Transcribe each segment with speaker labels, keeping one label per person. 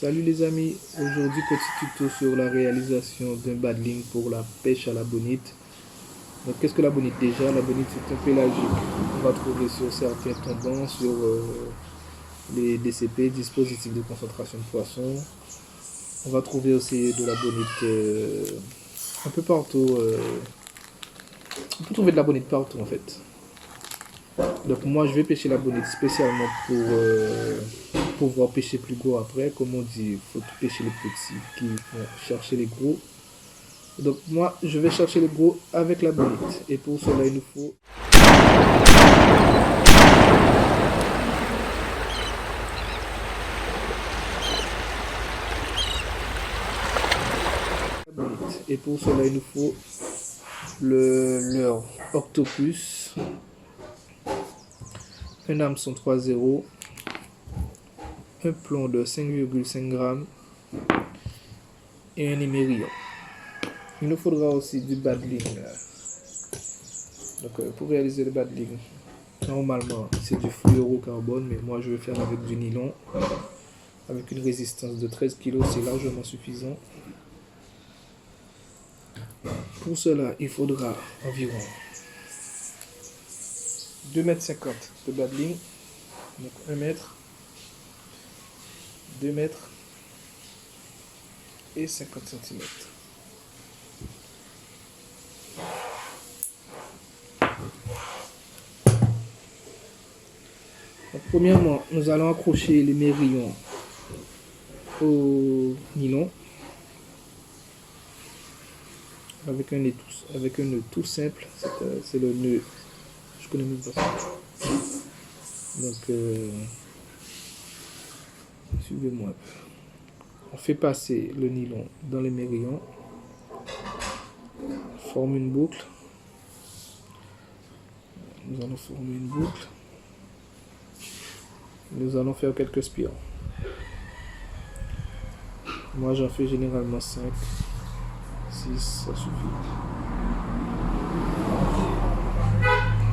Speaker 1: Salut les amis, aujourd'hui petit tuto sur la réalisation d'un badling pour la pêche à la bonite. Donc qu'est-ce que la bonite déjà? La bonite c'est un pélagique. On va trouver sur certains tombants, sur les DCP, dispositifs de concentration de poissons. On va trouver aussi de la bonite un peu partout. On peut trouver de la bonite partout en fait. Donc moi je vais pêcher la bonite spécialement pour pouvoir pêcher plus gros après. Comme on dit, il faut pêcher les petits qui vont chercher les gros. Donc moi je vais chercher les gros avec la bonite. Et pour cela il nous faut la bonite. Et pour cela il nous faut leur octopus, un hameçon 3.0, un plomb de 5,5 g et un émerillon. Il nous faudra aussi du badling. Donc pour réaliser le badling, normalement c'est du fluorocarbone, mais moi je vais faire avec du nylon. Avec une résistance de 13 kg, c'est largement suffisant. Pour cela, il faudra environ 2,50 m de badling, donc 1 mètre, 2 mètres et 50 cm. Donc, premièrement, nous allons accrocher les mérillons au nylon avec un nœud tout simple. C'est le nœud, je connais même pas ça. Donc suivez-moi. On fait passer le nylon dans les mérillons, on forme une boucle. Nous allons former une boucle. Nous allons faire quelques spirales. Moi j'en fais généralement 5, 6, ça suffit.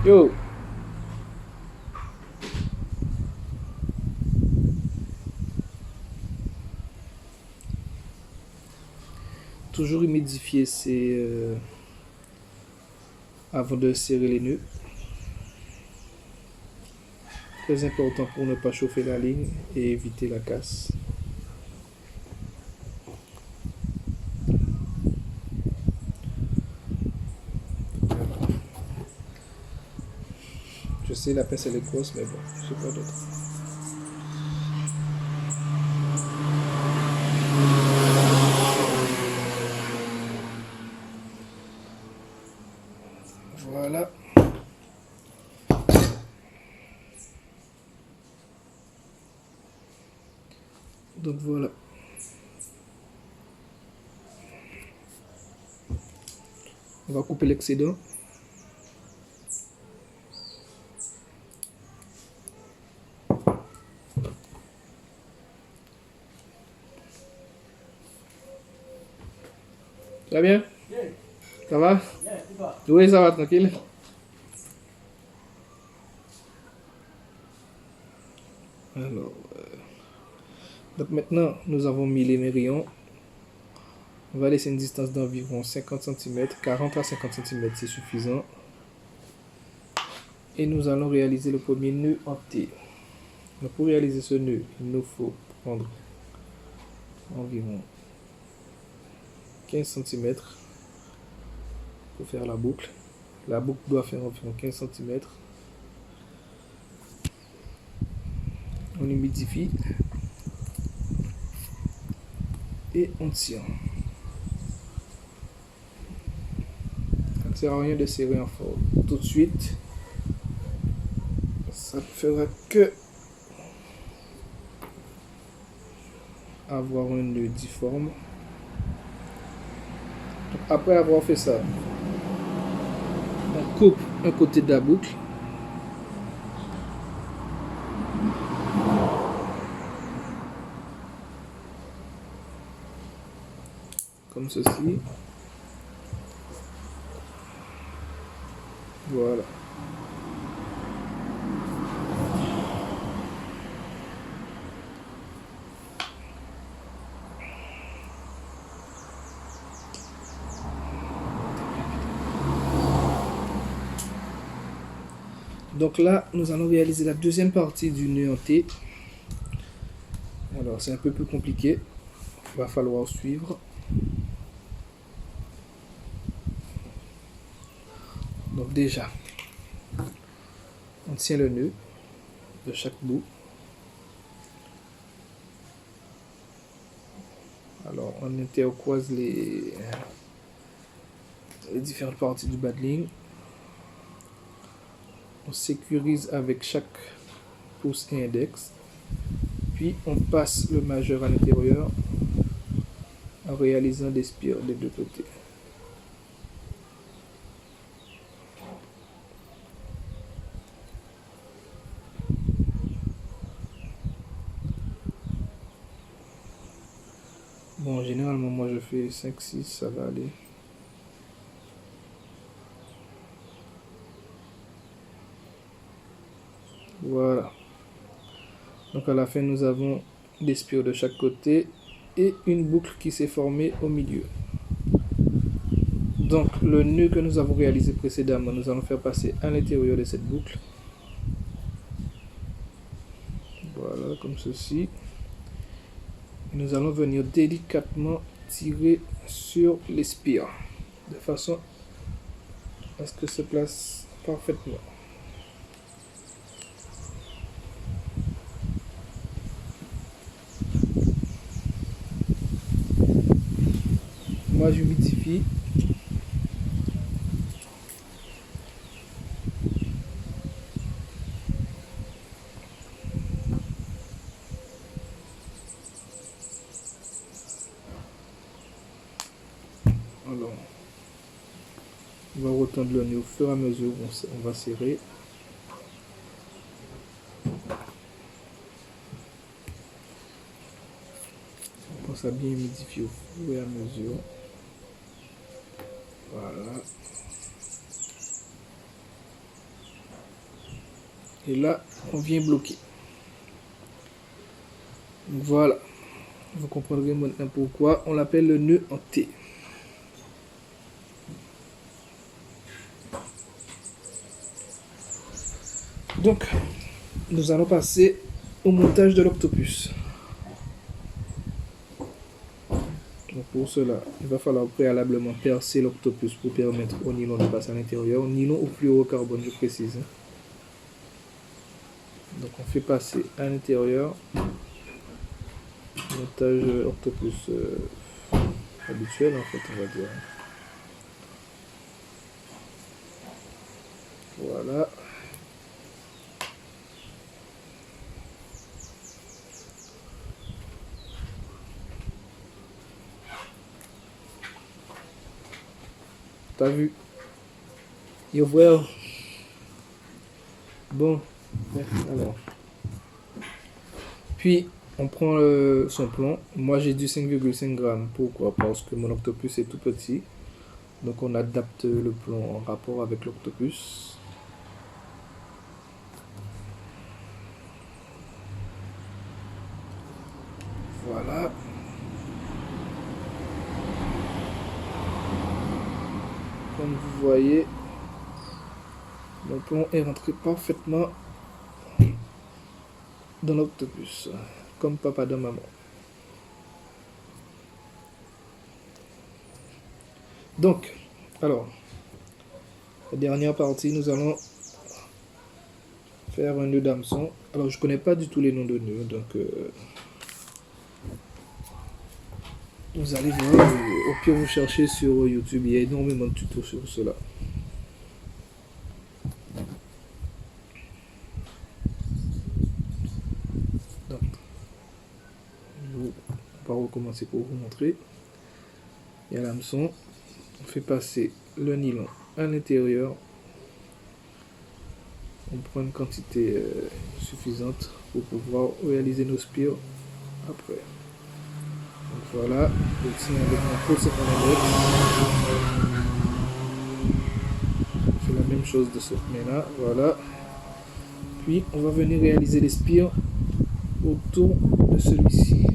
Speaker 1: Yo! Toujours humidifier avant de serrer les nœuds. Très important pour ne pas chauffer la ligne et éviter la casse. Je sais, la pince elle est grosse, mais bon, je sais pas d'autre. Voilà. Donc voilà. On va couper l'excédent. Ça va bien? Ça va? Oui, ça va, tranquille. Alors, donc maintenant, nous avons mis les mérillons. On va laisser une distance d'environ 50 cm, 40 à 50 cm, c'est suffisant. Et nous allons réaliser le premier nœud en T. Donc pour réaliser ce nœud, il nous faut prendre environ 15 cm pour faire la boucle. La boucle doit faire environ 15 cm. On humidifie et on tire. Ça ne sert à rien de serrer en fort tout de suite. Ça ne fera que avoir un nœud difforme. Donc, après avoir fait ça, on coupe un côté de la boucle. Comme ceci. Voilà. Donc là, nous allons réaliser la deuxième partie du nœud en T. Alors, c'est un peu plus compliqué. Il va falloir suivre. Donc déjà, on tient le nœud de chaque bout. Alors, on intercroise les différentes parties du bas de ligne. On sécurise avec chaque pouce et index. Puis, on passe le majeur à l'intérieur en réalisant des spires des deux côtés. Bon, généralement, moi je fais 5-6, ça va aller. Voilà. Donc à la fin, nous avons des spires de chaque côté et une boucle qui s'est formée au milieu. Donc le nœud que nous avons réalisé précédemment, nous allons faire passer à l'intérieur de cette boucle. Voilà, comme ceci. Et nous allons venir délicatement tirer sur les spires de façon à ce que se place parfaitement. Moi, j'humidifie. Alors, on va retendre le nœud au fur et à mesure où on va serrer. On pense à bien humidifier au fur et à mesure. Voilà. Et là, on vient bloquer. Donc voilà. Vous comprendrez maintenant pourquoi on l'appelle le nœud en T. Donc, nous allons passer au montage de l'octopus. Donc pour cela, il va falloir préalablement percer l'octopus pour permettre au nylon de passer à l'intérieur. Nylon au fluorocarbone, je précise. Donc on fait passer à l'intérieur. Montage octopus habituel en fait, on va dire. Voilà. T'as vu? Yo, well. Bon. Alors. Puis, on prend son plomb. Moi, j'ai du 5,5 grammes. Pourquoi? Parce que mon octopus est tout petit. Donc, on adapte le plomb en rapport avec l'octopus. Voilà. Comme vous voyez, mon plomb est rentré parfaitement dans l'octopus, comme papa de maman. Donc, alors, la dernière partie, nous allons faire un nœud d'hameçon. Alors, je connais pas du tout les noms de nœuds, donc vous allez voir, au pire vous cherchez sur YouTube, il y a énormément de tutos sur cela. Donc, on va recommencer pour vous montrer. Il y a l'hameçon, on fait passer le nylon à l'intérieur. On prend une quantité suffisante pour pouvoir réaliser nos spires après. Donc voilà, je tiens avec mon pouce et mon index. On fait la même chose de cette main-là, voilà. Puis on va venir réaliser les spires autour de celui-ci.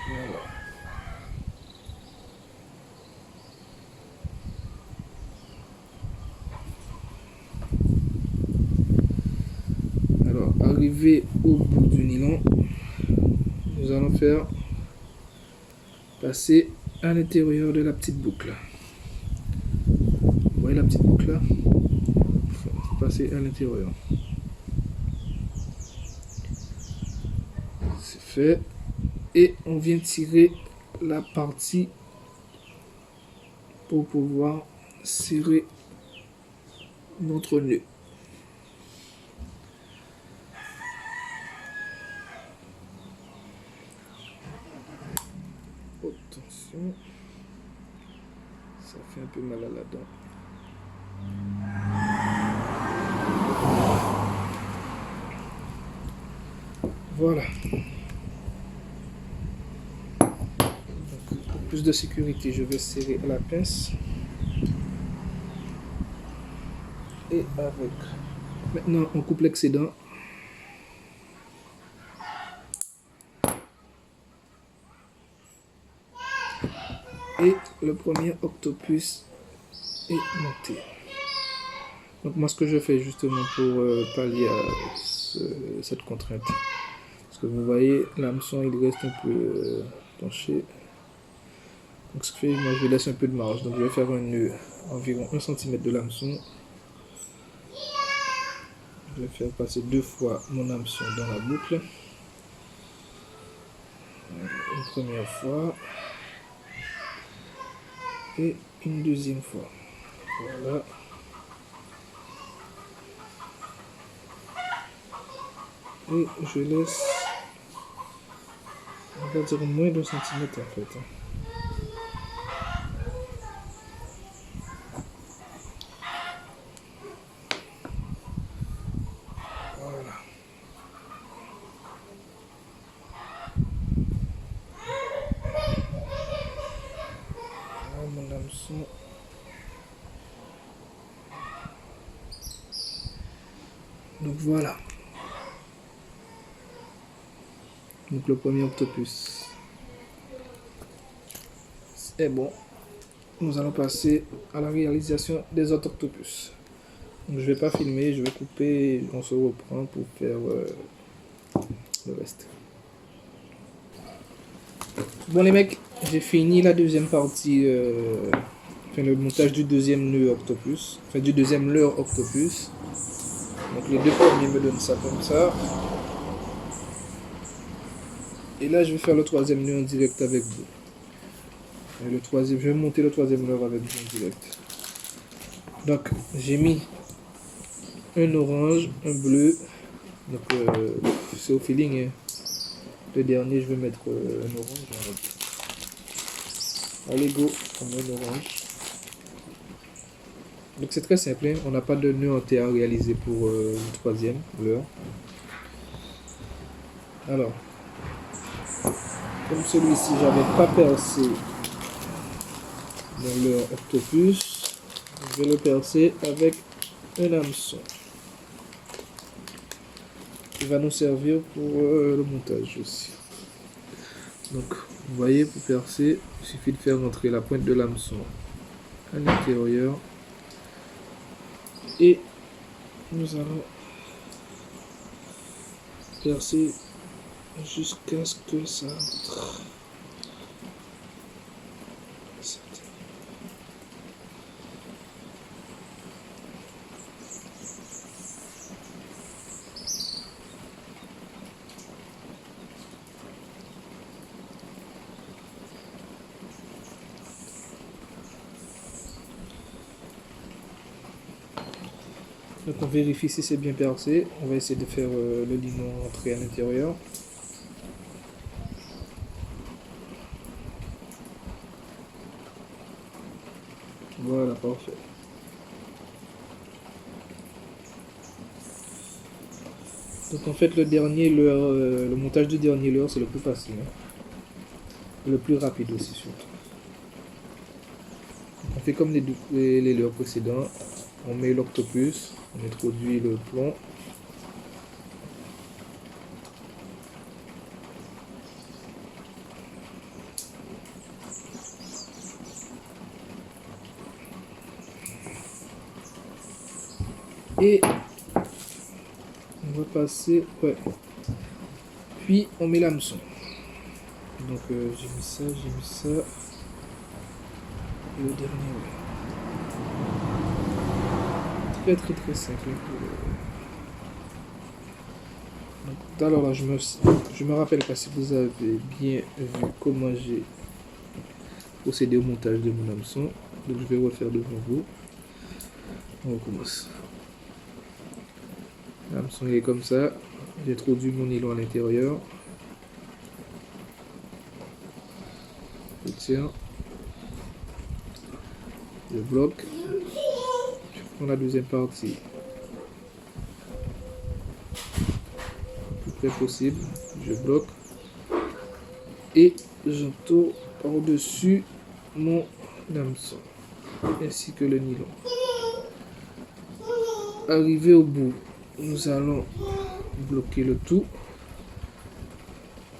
Speaker 1: Voilà. arriver au bout du nylon, nous allons faire passer à l'intérieur de la petite boucle. Vous voyez la petite boucle là? Passer à l'intérieur. C'est fait. Et on vient tirer la partie pour pouvoir serrer notre nœud. Attention, ça fait un peu mal à la dent. Voilà. Donc, pour plus de sécurité, je vais serrer à la pince. Et avec. Maintenant, on coupe l'excédent. Et le premier octopus est monté. Donc moi, ce que je fais justement pour pallier à cette contrainte, parce que vous voyez, l'hameçon il reste un peu penché. Donc ce que je fais, moi je laisse un peu de marge. Donc je vais faire un nœud environ 1 cm de l'hameçon. Je vais faire passer 2 fois mon hameçon dans la boucle. Une première fois. Et une deuxième fois. Voilà. Et je laisse, on va dire moins d'1 centimètre en fait. Voilà. Voilà mon hameçon. Donc voilà. Donc le premier octopus est bon. Nous allons passer à la réalisation des autres octopus. Donc, je ne vais pas filmer, je vais couper, on se reprend pour faire le reste. Bon les mecs, j'ai fini la deuxième partie, le montage du deuxième nœud octopus, enfin du deuxième leurre octopus. Donc les deux premiers me donnent ça comme ça. Et là je vais faire le troisième nœud en direct avec vous. Et le troisième, je vais monter le troisième leurre avec vous en direct. Donc j'ai mis un orange, un bleu. Donc c'est au feeling. Hein. Le dernier je vais mettre un orange. Allez go, on met un orange. Donc c'est très simple, hein. On n'a pas de nœud entier à réaliser pour le troisième leurre. Alors, comme celui-ci, j'avais pas percé mon leurre octopus, je vais le percer avec un hameçon qui va nous servir pour le montage aussi. Donc, vous voyez, pour percer, il suffit de faire rentrer la pointe de l'hameçon à l'intérieur et nous allons percer jusqu'à ce que ça entre. Donc on vérifie si c'est bien percé. On va essayer de faire le linon entrer à l'intérieur. Voilà, parfait. Donc en fait le dernier leurre, le montage du dernier leurre c'est le plus facile. Hein. Le plus rapide aussi surtout. Donc, on fait comme les leurres précédents. On met l'octopus, on introduit le plomb. Et On va passer, ouais. Puis on met l'hameçon. Donc j'ai mis ça. Et le dernier, ouais. Très simple. Donc, alors là, je me rappelle pas si vous avez bien vu comment j'ai procédé au montage de mon hameçon. Donc je vais refaire devant vous. On recommence. L'hameçon est comme ça. J'introduis mon nylon à l'intérieur. Je tire. Je bloque. Je prends la deuxième partie. Le plus près possible. Je bloque. Et j'entoure par-dessus mon hameçon. Ainsi que le nylon. Arrivé au bout, nous allons bloquer le tout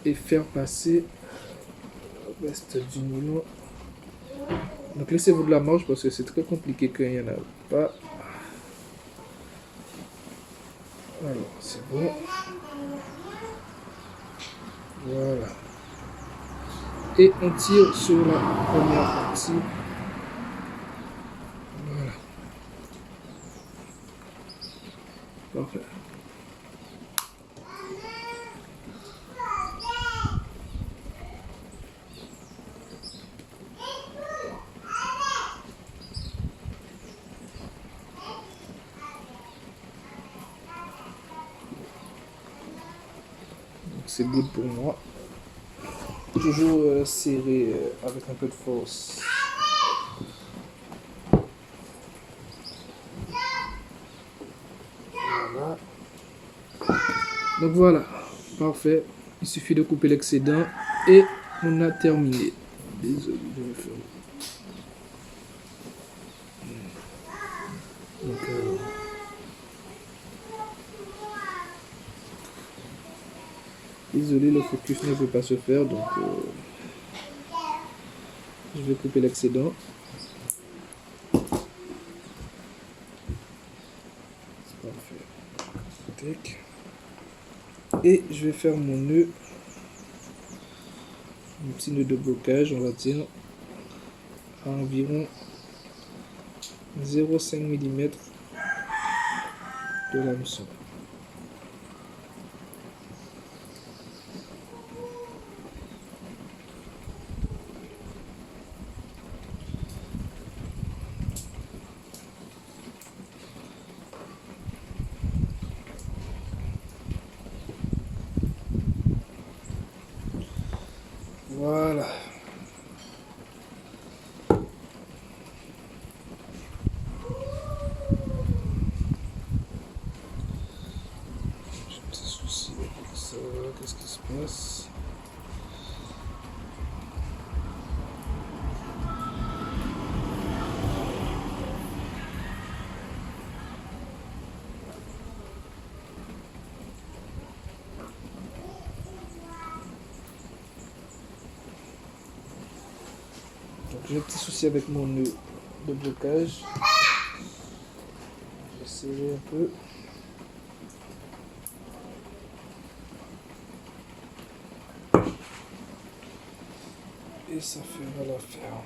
Speaker 1: et faire passer le reste du nylon. Donc laissez-vous de la marge parce que c'est très compliqué quand il n'y en a pas. Alors c'est bon. Voilà. Et on tire sur la première partie. Voilà. Parfait. C'est good pour moi. Toujours serré avec un peu de force. Voilà. Donc voilà, parfait. Il suffit de couper l'excédent et on a terminé. Désolé de me faire. Donc, désolé, le focus ne peut pas se faire, donc je vais couper l'excédent. C'est parfait. Tac. Et je vais faire mon nœud. Un petit nœud de blocage, on va dire à environ 0,5 mm de l'hameçon. Voilà. J'ai un petit souci avec ça. Qu'est-ce qui se passe? J'ai un petit souci avec mon nœud de blocage. Je vais serrer un peu. Et ça fera l'affaire.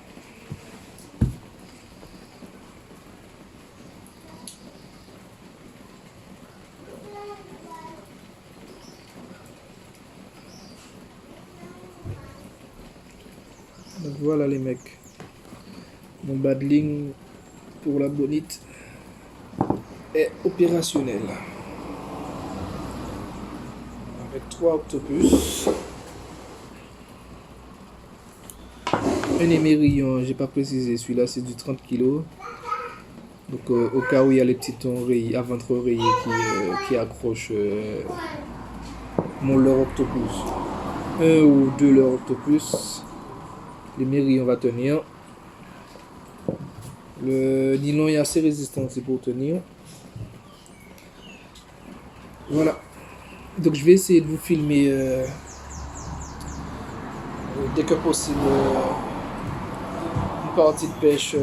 Speaker 1: Donc voilà les mecs. Mon bas de ligne pour la bonite est opérationnel. Avec 3 octopus. Un émerillon, j'ai pas précisé, celui-là c'est du 30 kg. Donc au cas où il y a les petits tons rayés, à ventre rayé qui accrochent mon leurre octopus. 1 ou 2 leurres octopus. L'émerillon va tenir. Le nylon est assez résistant aussi pour tenir. Voilà. Donc je vais essayer de vous filmer dès que possible une partie de pêche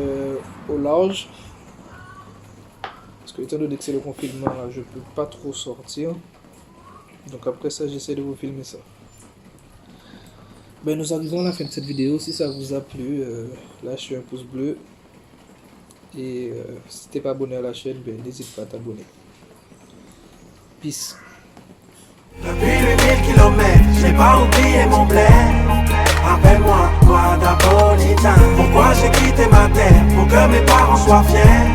Speaker 1: au large. Parce que étant donné que c'est le confinement, là, je peux pas trop sortir. Donc après ça, j'essaie de vous filmer ça. Ben, nous arrivons à la fin de cette vidéo. Si ça vous a plu, lâchez un pouce bleu. Et si t'es pas abonné à la chaîne, ben, n'hésite pas à t'abonner. Peace.
Speaker 2: Depuis 8000 km, j'ai pas oublié mon bled. Appelle-moi Guadapolitain. Pourquoi j'ai quitté ma terre? Pour que mes parents soient fiers.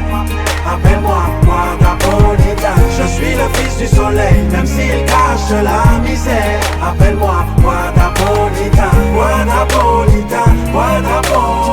Speaker 2: Appelle-moi Guadapolitain. Je suis le fils du soleil, même s'il cache la misère. Appelle-moi Guadapolitain. Guadapolitain, Guadapolitain.